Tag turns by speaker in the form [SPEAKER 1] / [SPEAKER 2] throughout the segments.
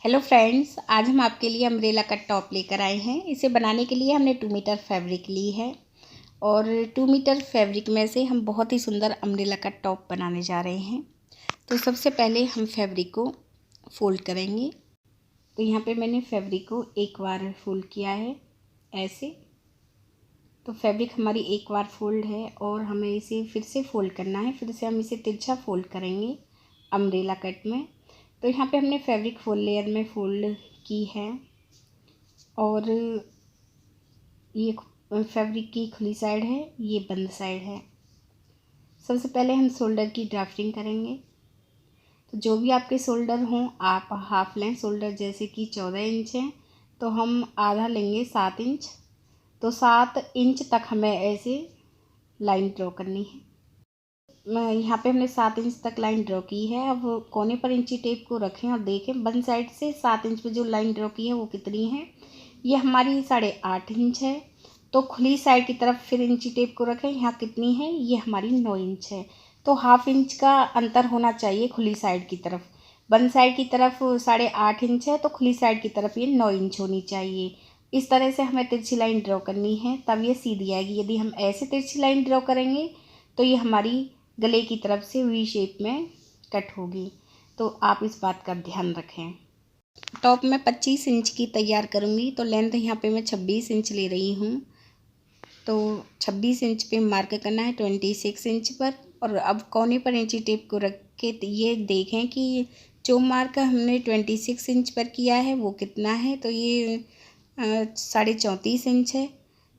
[SPEAKER 1] Hello friends, आज हम आपके लिए अम्ब्रेला का टॉप लेकर आए हैं। इसे बनाने के लिए हमने 2 मीटर फैब्रिक ली है और 2 मीटर फैब्रिक में से हम बहुत ही सुंदर अम्ब्रेला का टॉप बनाने जा रहे हैं। तो सबसे पहले हम फैब्रिक को फ़ोल्ड करेंगे। तो यहाँ पे मैंने फैब्रिक को एक बार फ़ोल्ड किया है ऐसे। तो फैब्रिक हमारी एक बार फ़ोल्ड है और हमें इसे फिर से फ़ोल्ड करना है। फिर से हम इसे तिरछा फ़ोल्ड करेंगे अम्ब्रेला कट में। तो यहाँ पे हमने फैब्रिक 4 लेयर में फ़ोल्ड की है और ये फैब्रिक की खुली साइड है, ये बंद साइड है। सबसे पहले हम शोल्डर की ड्राफ्टिंग करेंगे। तो जो भी आपके शोल्डर हों आप हाफ लें। शोल्डर जैसे कि 14 इंच है तो हम आधा लेंगे 7 इंच। तो 7 इंच तक हमें ऐसे लाइन ड्रॉ करनी है। यहाँ पे हमने 7 इंच तक लाइन ड्रॉ की है। अब कोने पर इंची टेप को रखें और देखें बंद साइड से 7 इंच पे जो लाइन ड्रॉ की है वो कितनी है। ये हमारी 8.5 इंच है। तो खुली साइड की तरफ फिर इंची टेप को रखें, यहाँ कितनी है, ये हमारी 9 इंच है। तो हाफ इंच का अंतर होना चाहिए खुली साइड की तरफ। बंद साइड की तरफ 8.5 इंच है तो खुली साइड की तरफ ये 9 इंच होनी चाहिए। इस तरह से हमें तिरछी लाइन ड्रॉ करनी है, तब ये सीधी आएगी। यदि हम ऐसे तिरछी लाइन ड्रॉ करेंगे तो ये हमारी गले की तरफ से वी शेप में कट होगी। तो आप इस बात का ध्यान रखें। टॉप में 25 इंच की तैयार करूँगी तो लेंथ यहाँ पे मैं 26 इंच ले रही हूँ। तो 26 इंच पे मार्क करना है 26 इंच पर। और अब कोने पर इंची टेप को रख के ये देखें कि जो मार्क हमने 26 इंच पर किया है वो कितना है। तो ये 34.5 इंच है।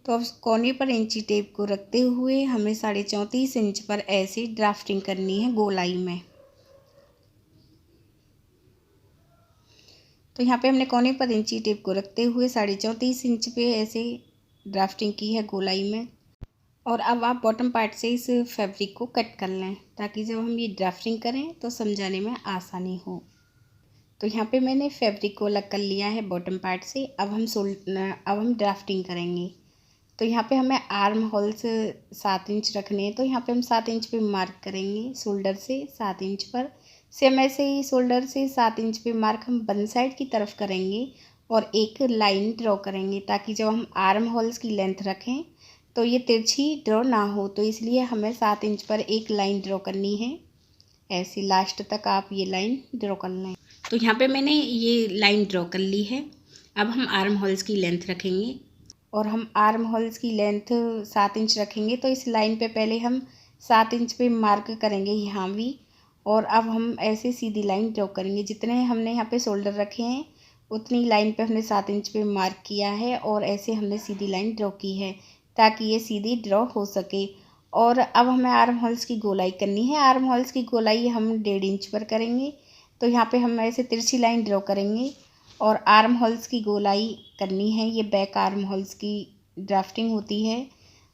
[SPEAKER 1] तो अब कोने पर इंची टेप को रखते हुए हमें 34.5 इंच पर ऐसे ड्राफ्टिंग करनी है गोलाई में। तो यहाँ पे हमने कोने पर इंची टेप को रखते हुए 34.5 इंच पे ऐसे ड्राफ्टिंग की है गोलाई में। और अब आप बॉटम पार्ट से इस फैब्रिक को कट कर लें ताकि जब हम ये ड्राफ्टिंग करें तो समझाने में आसानी हो। तो यहाँ पे मैंने फैब्रिक को अलग कर लिया है बॉटम पार्ट से। अब हम ड्राफ्टिंग करेंगे। तो यहाँ पे हमें आर्म होल्स 7 इंच रखने हैं। तो यहाँ पे हम 7 इंच पे मार्क करेंगे शोल्डर से 7 इंच पर। सेम ऐसे ही शोल्डर से 7 इंच पे मार्क हम बंद साइड की तरफ करेंगे और एक लाइन ड्रॉ करेंगे ताकि जब हम आर्म होल्स की लेंथ रखें तो ये तिरछी ड्रॉ ना हो। तो इसलिए हमें 7 इंच पर एक लाइन ड्रॉ करनी है। ऐसे लास्ट तक आप ये लाइन ड्रॉ कर लें। तो यहाँ पे मैंने ये लाइन ड्रॉ कर ली है। अब हम आर्म होल्स की लेंथ रखेंगे और हम आर्म होल्स की लेंथ 7 इंच रखेंगे। तो इस लाइन पे पहले हम 7 इंच पे मार्क करेंगे यहाँ भी। और अब हम ऐसे सीधी लाइन ड्रॉ करेंगे। जितने हमने यहाँ पे शोल्डर रखे हैं उतनी लाइन पे हमने 7 इंच पे मार्क किया है और ऐसे हमने सीधी लाइन ड्रॉ की है ताकि ये सीधी ड्रॉ हो सके। और अब हमें आर्म होल्स की गोलाई करनी है। आर्म होल्स की गोलाई हम 1.5 इंच पर करेंगे। तो यहाँ पे हम ऐसे तिरछी लाइन ड्रॉ करेंगे और आर्म होल्स की गोलाई करनी है। ये बैक आर्म होल्स की ड्राफ्टिंग होती है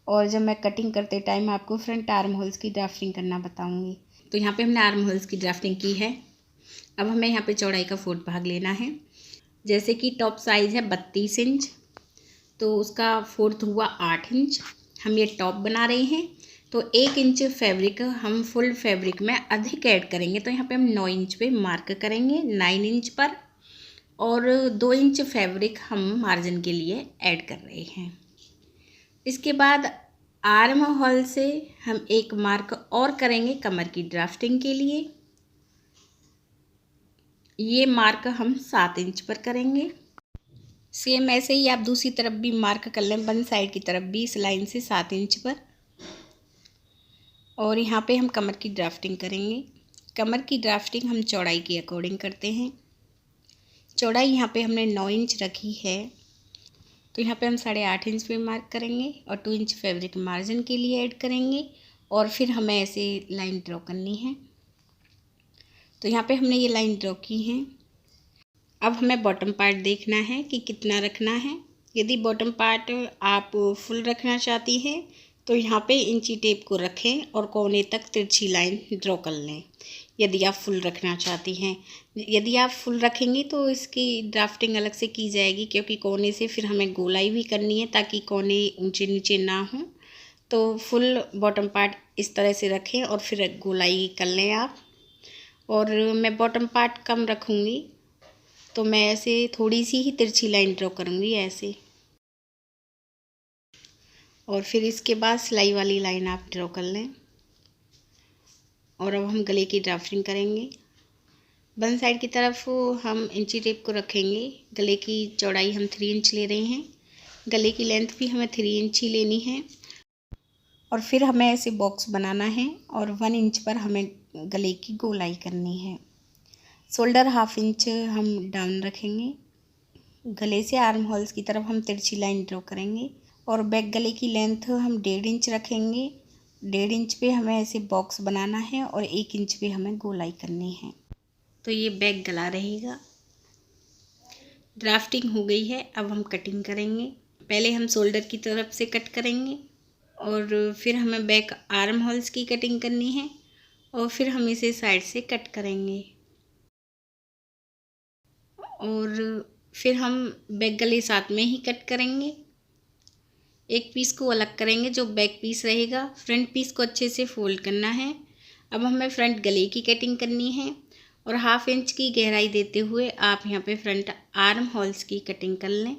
[SPEAKER 1] और जब मैं कटिंग करते टाइम आपको फ्रंट आर्म होल्स की ड्राफ्टिंग करना बताऊंगी। तो यहाँ पे हमने आर्म होल्स की ड्राफ्टिंग की है। अब हमें यहाँ पे चौड़ाई का 4 भाग लेना है। जैसे कि टॉप साइज़ है 32 इंच तो उसका 4th हुआ 8 इंच। हम ये टॉप बना रहे हैं तो 1 इंच फैब्रिक हम फुल फैब्रिक में अधिक ऐड करेंगे। तो यहाँ पे हम 9 इंच पे मार्क करेंगे 9 इंच पर और 2 इंच फैब्रिक हम मार्जिन के लिए ऐड कर रहे हैं। इसके बाद आर्म होल से हम एक मार्क और करेंगे कमर की ड्राफ्टिंग के लिए। ये मार्क हम 7 इंच पर करेंगे। सेम ऐसे ही आप दूसरी तरफ भी मार्क कर लें, बंद साइड की तरफ भी इस लाइन से 7 इंच पर। और यहाँ पे हम कमर की ड्राफ्टिंग करेंगे। कमर की ड्राफ्टिंग हम चौड़ाई के अकॉर्डिंग करते हैं। चौड़ाई यहाँ पे हमने 9 इंच रखी है तो यहाँ पे हम 8.5 इंच पे मार्क करेंगे और 2 इंच फैब्रिक मार्जिन के लिए ऐड करेंगे और फिर हमें ऐसे लाइन ड्रॉ करनी है। तो यहाँ पे हमने ये लाइन ड्रॉ की है। अब हमें बॉटम पार्ट देखना है कि कितना रखना है। यदि बॉटम पार्ट आप फुल रखना चाहती हैं तो यहाँ पे इंची टेप को रखें और कोने तक तिरछी लाइन ड्रॉ कर लें। यदि आप फुल रखना चाहती हैं, यदि आप फुल रखेंगी तो इसकी ड्राफ्टिंग अलग से की जाएगी क्योंकि कोने से फिर हमें गोलाई भी करनी है ताकि कोने ऊंचे नीचे ना हो। तो फुल बॉटम पार्ट इस तरह से रखें और फिर गोलाई कर लें आप। और मैं बॉटम पार्ट कम रखूँगी तो मैं ऐसे थोड़ी सी ही तिरछी लाइन ड्रॉ करूँगी ऐसे, और फिर इसके बाद सिलाई वाली लाइन आप ड्रॉ कर लें। और अब हम गले की ड्राफ्टिंग करेंगे। वन साइड की तरफ हम इंची टेप को रखेंगे। गले की चौड़ाई हम 3 इंच ले रहे हैं, गले की लेंथ भी हमें 3 इंच ही लेनी है। और फिर हमें ऐसे बॉक्स बनाना है और 1 इंच पर हमें गले की गोलाई करनी है। शोल्डर 1/2 इंच हम डाउन रखेंगे। गले से आर्म होल्स की तरफ हम तिरछी लाइन ड्रॉ करेंगे और बैक गले की लेंथ हम 1.5 इंच रखेंगे। 1.5 इंच पे हमें ऐसे बॉक्स बनाना है और 1 इंच पे हमें गोलाई करनी है। तो ये बैक गला रहेगा। ड्राफ्टिंग हो गई है, अब हम कटिंग करेंगे। पहले हम शोल्डर की तरफ से कट करेंगे और फिर हमें बैक आर्म होल्स की कटिंग करनी है और फिर हम इसे साइड से कट करेंगे। और फिर हम बैक गले साथ में ही कट करेंगे। एक पीस को अलग करेंगे जो बैक पीस रहेगा। फ्रंट पीस को अच्छे से फोल्ड करना है। अब हमें फ्रंट गले की कटिंग करनी है और 1/2 इंच की गहराई देते हुए आप यहाँ पे फ्रंट आर्म होल्स की कटिंग कर लें।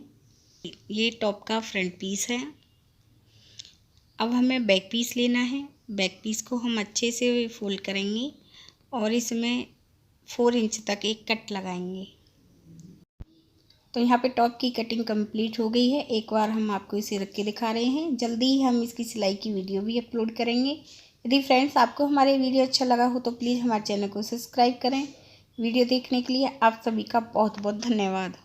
[SPEAKER 1] ये टॉप का फ्रंट पीस है। अब हमें बैक पीस लेना है। बैक पीस को हम अच्छे से फोल्ड करेंगे और इसमें 4 इंच तक एक कट लगाएंगे। तो यहाँ पे टॉप की कटिंग कंप्लीट हो गई है। एक बार हम आपको इसे रख के दिखा रहे हैं। जल्दी ही हम इसकी सिलाई की वीडियो भी अपलोड करेंगे। यदि फ्रेंड्स आपको हमारे वीडियो अच्छा लगा हो तो प्लीज़ हमारे चैनल को सब्सक्राइब करें। वीडियो देखने के लिए आप सभी का बहुत बहुत धन्यवाद।